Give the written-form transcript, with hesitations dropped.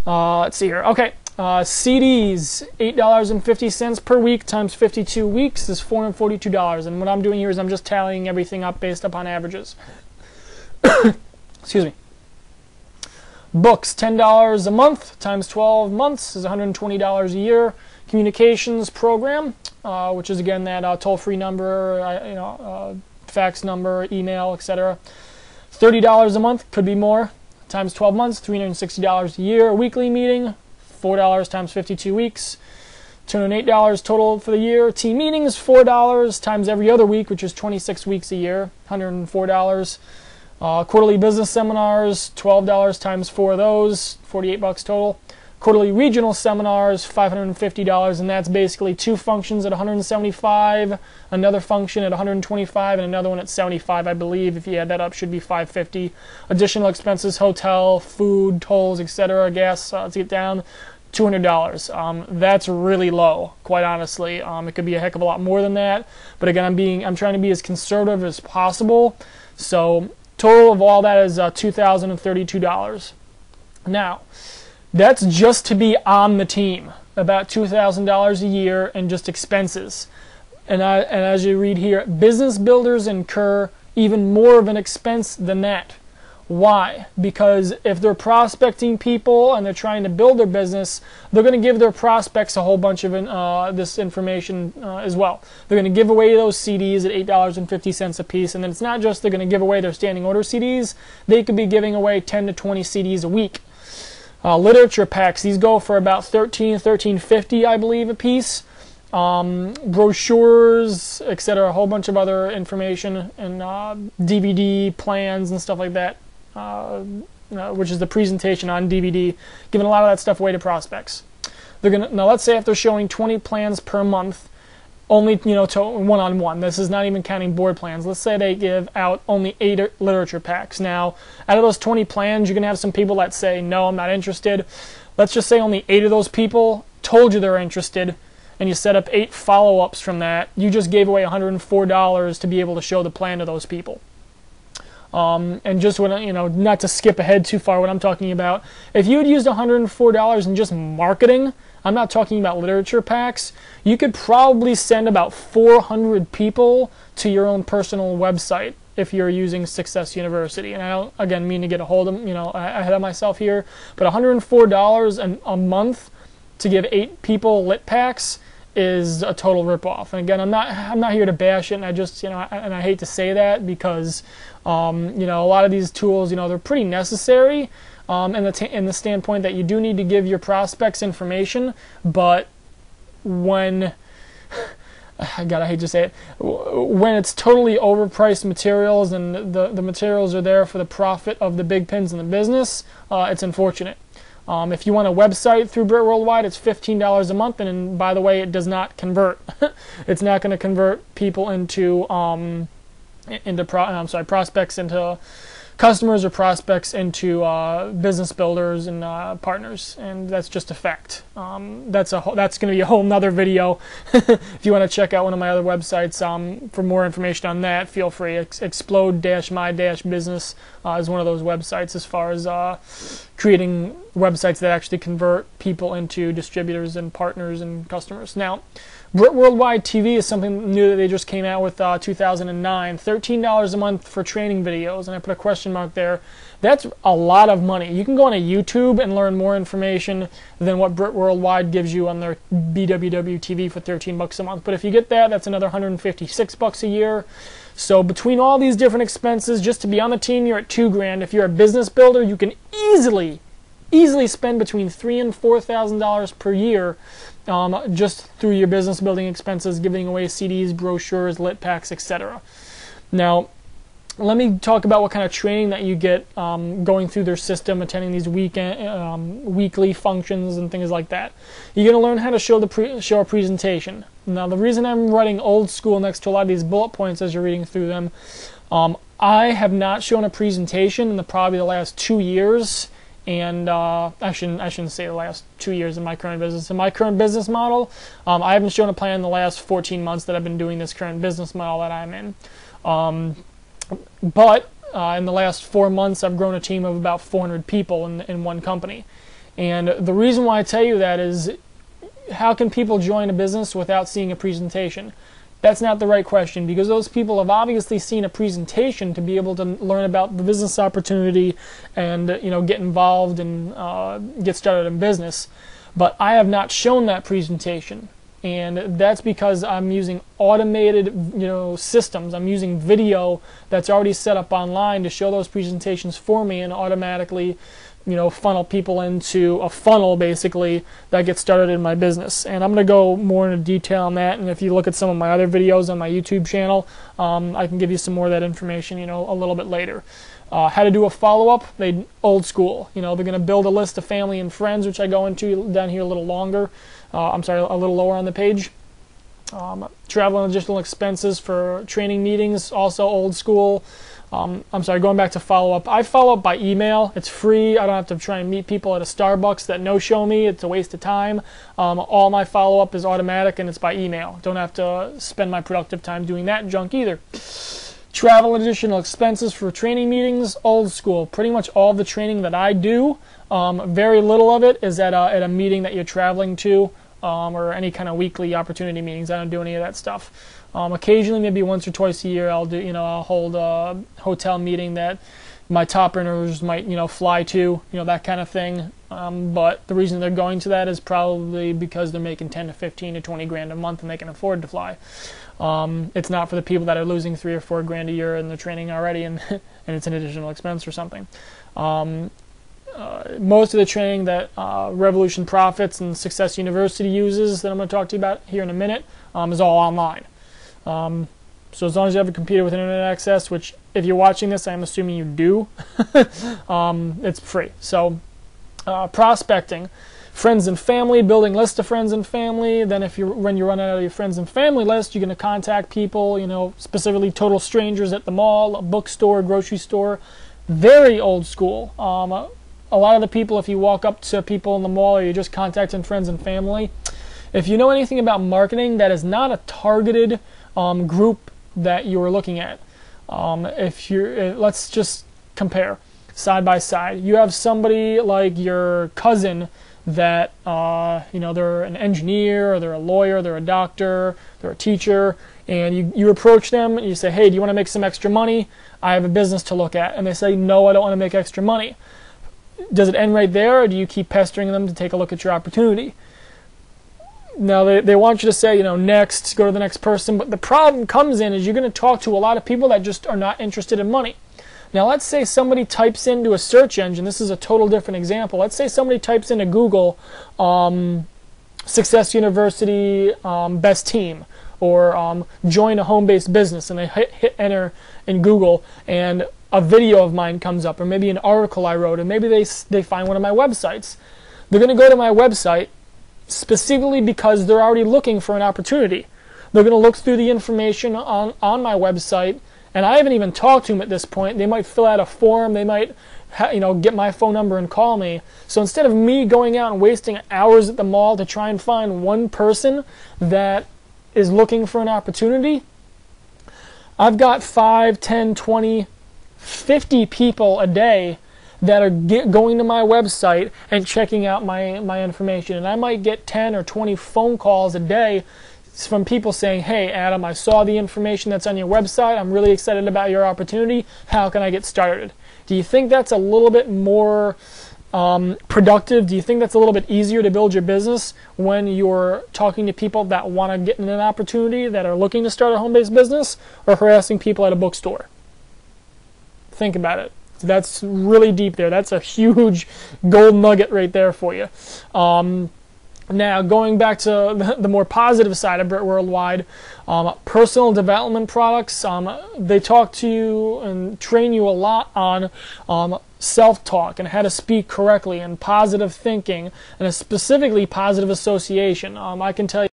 Let's see here. Okay, CDs, $8.50 per week times 52 weeks is $442. And what I'm doing here is I'm just tallying everything up based upon averages. Excuse me. Books, $10 a month times 12 months is $120 a year. Communications program, which is again that toll-free number, fax number, email, etc. $30 a month, could be more, times 12 months, $360 a year. Weekly meeting, $4 times 52 weeks, $208 total for the year. Team meetings, $4 times every other week, which is 26 weeks a year, $104. Quarterly business seminars, $12 times 4 of those, $48 total. Quarterly regional seminars, $550, and that's basically 2 functions at $175, another function at $125, and another one at $75, I believe. If you add that up, should be $550. Additional expenses, hotel, food, tolls, etc., gas, let's get down, $200. That's really low, quite honestly. It could be a heck of a lot more than that, but again, I'm trying to be as conservative as possible. So total of all that is $2,032. Now, that's just to be on the team, about $2,000 a year in just expenses. And as you read here, business builders incur even more of an expense than that. Why? Because if they're prospecting people and they're trying to build their business, they're going to give their prospects a whole bunch of this information as well. They're going to give away those CDs at $8.50 a piece, and then it's not just they're going to give away their standing order CDs. They could be giving away 10 to 20 CDs a week. Literature packs, these go for about $13.50, I believe, a piece. Brochures, etc., a whole bunch of other information, and DVD plans and stuff like that, which is the presentation on DVD, giving a lot of that stuff away to prospects. Now let's say if they're showing 20 plans per month, only to one-on-one. This is not even counting board plans. Let's say they give out only 8 literature packs. Now, out of those 20 plans, you're going to have some people that say, no, I'm not interested. Let's just say only 8 of those people told you they're interested, and you set up 8 follow-ups from that. You just gave away $104 to be able to show the plan to those people. And just when, not to skip ahead too far, what I'm talking about, if you had used $104 in just marketing, I'm not talking about literature packs, you could probably send about 400 people to your own personal website if you're using Success University. And I don't, again, mean to get a hold of, ahead of myself here, but $104 a month to give 8 people lit packs is a total ripoff. And again, I'm not here to bash it, and I just, and I hate to say that because, a lot of these tools, they're pretty necessary. In the standpoint that you do need to give your prospects information, but when, God, I hate to say it, when it's totally overpriced materials and the materials are there for the profit of the big pins in the business, it's unfortunate. If you want a website through Britt Worldwide, it's $15 a month, and by the way, it does not convert. It's not going to convert people into prospects into customers or prospects into business builders and partners, and that's just a fact. That's going to be a whole nother video. If you want to check out one of my other websites for more information on that, feel free. Explode-my-business is one of those websites as far as creating websites that actually convert people into distributors and partners and customers. Now, Britt Worldwide TV is something new that they just came out with 2009. $13 a month for training videos, and I put a question mark there. That's a lot of money. You can go on a YouTube and learn more information than what Britt Worldwide gives you on their BWW TV for $13 a month. But if you get that, that's another $156 a year. So between all these different expenses, just to be on the team, you're at $2,000. If you're a business builder, you can easily spend between $3,000 and $4,000 per year just through your business building expenses, giving away CDs, brochures, lit packs, etc. Now, let me talk about what kind of training that you get going through their system, attending these weekly functions and things like that. You're going to learn how to show a presentation. Now, the reason I'm writing old school next to a lot of these bullet points as you're reading through them, I have not shown a presentation in probably the last 2 years. And I shouldn't say the last 2 years in my current business. In my current business model, I haven't shown a plan in the last 14 months that I've been doing this current business model that I'm in. But in the last 4 months, I've grown a team of about 400 people in one company. And the reason why I tell you that is, how can people join a business without seeing a presentation? That's not the right question, because those people have obviously seen a presentation to be able to learn about the business opportunity and get involved and get started in business. But I have not shown that presentation, and that's because I'm using automated systems. I'm using video that's already set up online to show those presentations for me and automatically funnel people into a funnel, basically, that gets started in my business. And I'm going to go more into detail on that, and if you look at some of my other videos on my YouTube channel, I can give you some more of that information a little bit later. How to do a follow-up, old school. They're going to build a list of family and friends, which I go into down here a little longer. A little lower on the page. Travel and additional expenses for training meetings, also old school. Going back to follow-up. I follow up by email. It's free. I don't have to try and meet people at a Starbucks that no-show me. It's a waste of time. All my follow-up is automatic, and it's by email. Don't have to spend my productive time doing that junk either. Travel and additional expenses for training meetings, old school. Pretty much all the training that I do, very little of it is at a meeting that you're traveling to, or any kind of weekly opportunity meetings. I don't do any of that stuff. Occasionally, maybe once or twice a year, I'll hold a hotel meeting that my top earners might, fly to, that kind of thing. But the reason they're going to that is probably because they're making 10 to 15 to 20 grand a month and they can afford to fly. It's not for the people that are losing 3 or 4 grand a year in the training already, and it's an additional expense or something. Most of the training that Revolution Profits and Success University uses, that I'm going to talk to you about here in a minute, is all online. So as long as you have a computer with internet access, which if you're watching this, I'm assuming you do, it's free. So prospecting, friends and family, building lists of friends and family. Then when you run out of your friends and family list, you're going to contact people, specifically total strangers at the mall, a bookstore, grocery store. Very old school. A lot of the people, if you walk up to people in the mall or you're just contacting friends and family, if you know anything about marketing, that is not a targeted group that you're looking at. Let's just compare side by side. You have somebody like your cousin that they're an engineer, or they're a lawyer, they're a doctor, they're a teacher, and you approach them and you say, hey, do you want to make some extra money? I have a business to look at. And they say, no, I don't want to make extra money. Does it end right there, or do you keep pestering them to take a look at your opportunity? Now, they want you to say, next, go to the next person, but the problem comes in is you're going to talk to a lot of people that just are not interested in money. Now, let's say somebody types into a search engine. This is a total different example. Let's say somebody types into Google, Success University best team, or join a home-based business, and they hit enter in Google, and a video of mine comes up, or maybe an article I wrote, and maybe they find one of my websites. They're going to go to my website specifically because they're already looking for an opportunity. They're going to look through the information on my website, and I haven't even talked to them at this point. They might fill out a form. They might get my phone number and call me. So instead of me going out and wasting hours at the mall to try and find one person that is looking for an opportunity, I've got 5, 10, 20, 50 people a day that are going to my website and checking out my information. And I might get 10 or 20 phone calls a day from people saying, hey, Adam, I saw the information that's on your website. I'm really excited about your opportunity. How can I get started? Do you think that's a little bit more productive? Do you think that's a little bit easier to build your business when you're talking to people that want to get in an opportunity, that are looking to start a home-based business, or harassing people at a bookstore? Think about it. That's really deep there. That's a huge gold nugget right there for you. Now, going back to the more positive side of Britt Worldwide, personal development products, they talk to you and train you a lot on self-talk and how to speak correctly and positive thinking, and specifically positive association. I can tell you